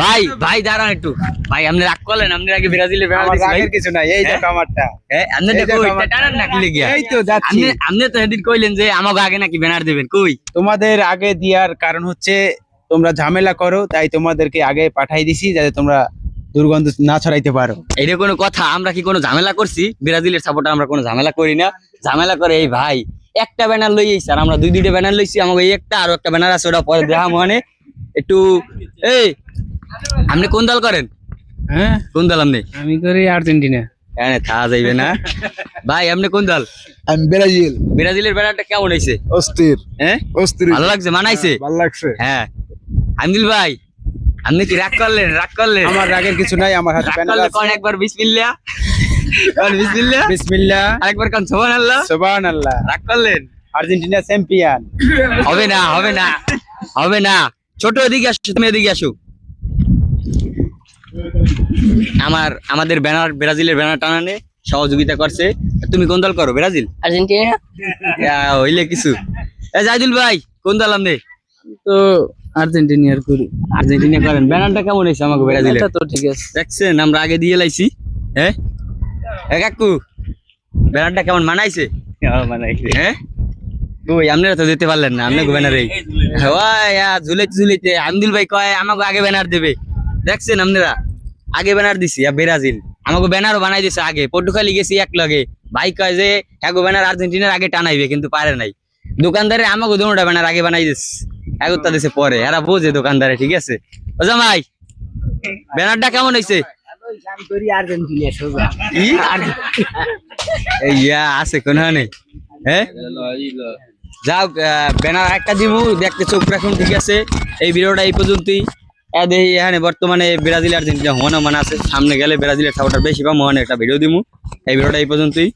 ভাই ভাই দাঁড়ান একটু ভাই, আপনি রাগ করলেন, আপনি আগে ব্রাজিলের ব্যানার দিয়েছেন। রাগের কিছু নাই, এই দেখো আমারটা। আপনি দেখো এটা টানান না কি লিগিয়া? এই তো যাচ্ছি। আপনি তো সেদিন কইলেন যে আমাকে আগে নাকি ব্যানার দেবেন, কই? তোমাদের আগে দেওয়ার কারণ হচ্ছে তোমরা ঝামেলা করো, তাই তোমাদেরকে আগে পাঠাই দিছি যাতে তোমরা দুর্গন্ধ না ছড়াইতে পারো। এটা কোনো কথা? আমরা কি কোনো ঝামেলা করছি? ব্রাজিলের সাপোর্টার আমরা কোনো ঝামেলা করি না। ঝামেলা করে এই ভাই একটা ব্যানার লই আইছি, আর আমরা দুইটা ব্যানার লইছি। আমাকে এই একটা আর একটা ব্যানার আছে, ওটা পরে দেখা মানে একটু। এই আপনি কোন দল করেন? হ্যাঁ, কোন দল আপনি? আমি করি আর্জেন্টিনা। হ্যাঁ তা যাইবে না ভাই। আপনি কোন দল? আমি ব্রাজিল। ব্রাজিলের ব্যানারটা কেমন হয়েছে? অস্থির হ্যাঁ অস্থির, ভালো লাগছে, মানাইছে? ভালো লাগছে। হ্যাঁ আমিল ভাই, আপনি কি রাগ করলেন? রাগ করলেন? আমার রাগের কিছু নাই, আমার হাতে রাগ ব্যানার করলে আছে। কোন একবার বিসমিল্লাহ, কোন বিসমিল্লাহ, বিসমিল্লাহ, আরেকবার কোন সুবহানাল্লাহ। সুবহানাল্লাহ। রাগ করলেন? Argentina champion. হবে না, হবে না, হবে না। ছোট এদিকে আসো, তুমি এদিকে আসো। আমাদের ব্যানার, ব্রাজিলের ব্যানার টানানে সহযোগিতা করছে। তুমি কোন দল করো? Brazil, Argentina. হইলে কিছু। জাইদুল ভাই কোন দল আপনি? তো আর্জেন্টিনার করি। আর্জেন্টিনা করেন। ব্যানারটা কেমন হয়েছে আমাকে ব্রাজিলের? এটা তো ঠিক আছে। দেখছেন আমরা আগে দিয়ে লাইছি। হ্যাঁ কাকু, ব্যানারটা কেমন মানাইছে? মানাইছে। হ্যাঁ কই আপনারা তো দিতে পারলেন না, আপনাকে ব্যানার এই ঝুলাইতে ঝুলাইতে আমিদুল ভাই কয় আমাকে আগে ব্যানার দেবে। দেখছেন আপনারা আগে ব্যানার দিছি। আর ব্রাজিল আমাকে ব্যানারও বানাই দিছে আগে। পর্তুগালি গেছি এক লগে, ভাই কয় যে এগো ব্যানার আর্জেন্টিনার আগে টানাইবে, কিন্তু পারে নাই। দোকানদারে আমাকে দুটোটা ব্যানার আগে বানাই দিস, এগোটা দিছে পরে। এরা বোঝে দোকানদারে, ঠিক আছে? ও জামাই ব্যানারটা কেমন হয়েছে? ইয়া আছে কোন নেই? হ্যাঁ যাও, ব্যানার একটা দিমু, দেখতে চোখ রাখুন, ঠিক আছে? এই ভিডিওটা এই পর্যন্তই। দেখি এখানে বর্তমানে ব্রাজিল আর্জেন্টিনা হওয়ানো মানে আছে, সামনে গেলে ব্রাজিলের সাপোর্টার বেশি বা মহানে একটা ভিডিও দিমু। এই ভিডিওটা এই পর্যন্তই।